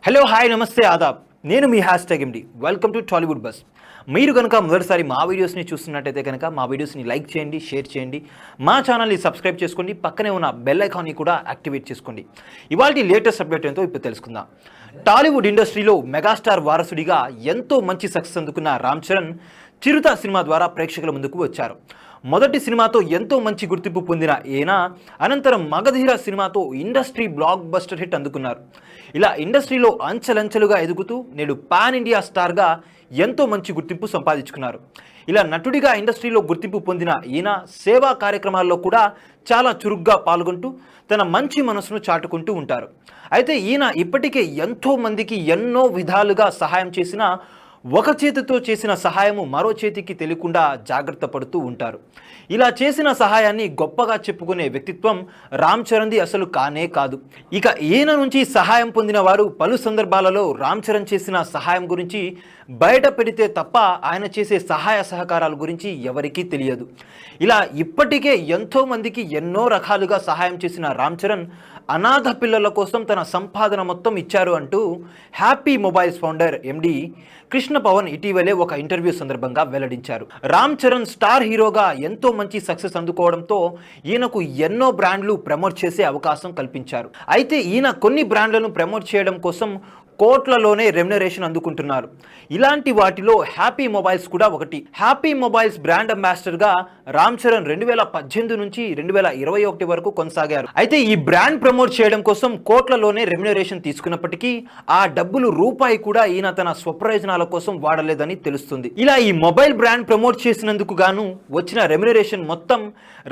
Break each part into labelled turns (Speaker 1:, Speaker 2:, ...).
Speaker 1: Hello hi నమస్తే ఆదాబ్. నేను మీ #MD. Welcome to Tollywood bus. మీరు కనుక మొదటిసారి మా వీడియోస్ని చూస్తున్నట్టయితే కనుక మా వీడియోస్ని లైక్ చేయండి, షేర్ చేయండి, మా ఛానల్ని సబ్స్క్రైబ్ చేసుకోండి, పక్కనే ఉన్న బెల్ ఐకాన్ని కూడా యాక్టివేట్ చేసుకోండి. ఇవాళ లేటెస్ట్ అప్డేట్ ఏంటో ఇప్పుడు తెలుసుకుందాం. టాలీవుడ్ ఇండస్ట్రీలో మెగాస్టార్ వారసుడిగా ఎంతో మంచి సక్సెస్ అందుకున్న రామ్ చరణ్ చిరుత సినిమా ద్వారా ప్రేక్షకుల ముందుకు వచ్చారు. మొదటి సినిమాతో ఎంతో మంచి గుర్తింపు పొందిన ఈయన అనంతరం మగధీర సినిమాతో ఇండస్ట్రీ బ్లాక్ బస్టర్ హిట్ అందుకున్నారు. ఇలా ఇండస్ట్రీలో అంచెలంచెలుగా ఎదుగుతూ నేడు పాన్ ఇండియా స్టార్గా ఎంతో మంచి గుర్తింపు సంపాదించుకున్నారు. ఇలా నటుడిగా ఇండస్ట్రీలో గుర్తింపు పొందిన ఈయన సేవా కార్యక్రమాల్లో కూడా చాలా చురుగ్గా పాల్గొంటూ తన మంచి మనసును చాటుకుంటూ ఉంటారు. అయితే ఈయన ఇప్పటికే ఎంతో మందికి ఎన్నో విధాలుగా సహాయం చేసిన ఒక చేతితో చేసిన సహాయము మరో చేతికి తెలియకుండా జాగ్రత్త పడుతూ ఉంటారు. ఇలా చేసిన సహాయాన్ని గొప్పగా చెప్పుకునే వ్యక్తిత్వం రామ్ చరణ్ది అసలు కానే కాదు. ఇక ఈయన నుంచి సహాయం పొందిన వారు పలు సందర్భాలలో రామ్ చరణ్ చేసిన సహాయం గురించి బయట పెడితే తప్ప ఆయన చేసే సహాయ సహకారాల గురించి ఎవరికీ తెలియదు. ఇలా ఇప్పటికే ఎంతో మందికి ఎన్నో రకాలుగా సహాయం చేసిన రామ్ చరణ్ అనాథ పిల్లల కోసం తన సంపాదన మొత్తం ఇచ్చారు అంటూ happy mobiles founder MD Krishna Pavan ఇటీవలే ఒక ఇంటర్వ్యూ సందర్భంగా వెల్లడించారు. రామ్ చరణ్ స్టార్ హీరోగా ఎంతో మంచి సక్సెస్ అందుకోవడంతో ఈయనకు ఎన్నో బ్రాండ్లు ప్రమోట్ చేసే అవకాశం కల్పించారు. అయితే ఈయన కొన్ని బ్రాండ్లను ప్రమోట్ చేయడం కోసం కోట్లలోనే రెమ్యునరేషన్ అందుకుంటున్నారు. ఇలాంటి వాటిలో హ్యాపీ మొబైల్స్ కూడా ఒకటి. హ్యాపీ మొబైల్స్ బ్రాండ్ అంబాసిడర్గా రామ్ చరణ్ 2018 నుంచి 2021 వరకు కొనసాగారు. అయితే ఈ బ్రాండ్ ప్రమోట్ చేయడం కోసం కోట్లలోనే రెమ్యునరేషన్ తీసుకున్నప్పటికీ ఆ డబ్బులు రూపాయి కూడా ఈయన తన స్వప్రయోజనాల కోసం వాడలేదని తెలుస్తుంది. ఇలా ఈ మొబైల్ బ్రాండ్ ప్రమోట్ చేసినందుకు గాను వచ్చిన రెమ్యునరేషన్ మొత్తం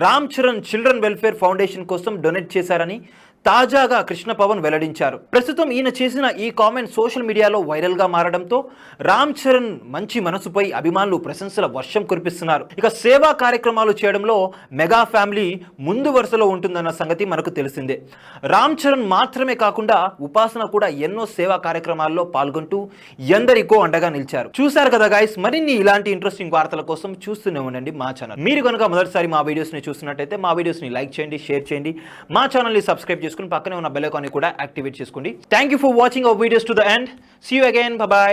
Speaker 1: Ram Charan children welfare foundation కోసం డొనేట్ చేశారని తాజాగా కృష్ణ పవన్ వెల్లడించారు. ప్రస్తుతం ఈయన చేసిన ఈ కామెంట్ సోషల్ మీడియాలో వైరల్గా మారడంతో రామ్ చరణ్ మంచి మనసుపై అభిమానులు ప్రశంసల వర్షం కురిపిస్తున్నారు. ఇక సేవా కార్యక్రమాలు చేయడంలో మెగా ఫ్యామిలీ ముందు వరుసలో ఉంటుందన్న సంగతి మనకు తెలిసిందే. రామ్ చరణ్ మాత్రమే కాకుండా ఉపాసన కూడా ఎన్నో సేవా కార్యక్రమాల్లో పాల్గొంటూ ఎందరికో అండగా నిలిచారు. చూశారు కదా గైస్, మరిన్ని ఇలాంటి ఇంట్రెస్టింగ్ వార్తల కోసం చూస్తూనే ఉండండి మా ఛానల్. మీరు కనుక మొదటిసారి మా వీడియోస్ని చూస్తున్నట్టయితే మా వీడియోస్ని లైక్ చేయండి, షేర్ చేయండి, మా ఛానల్ని సబ్స్క్రైబ్ పక్కనే ఉన్న బెల్ ఐకాన్ కూడా యాక్టివేట్ చేసుకోండి. Thank you for watching our videos to the end. See you again. Bye by.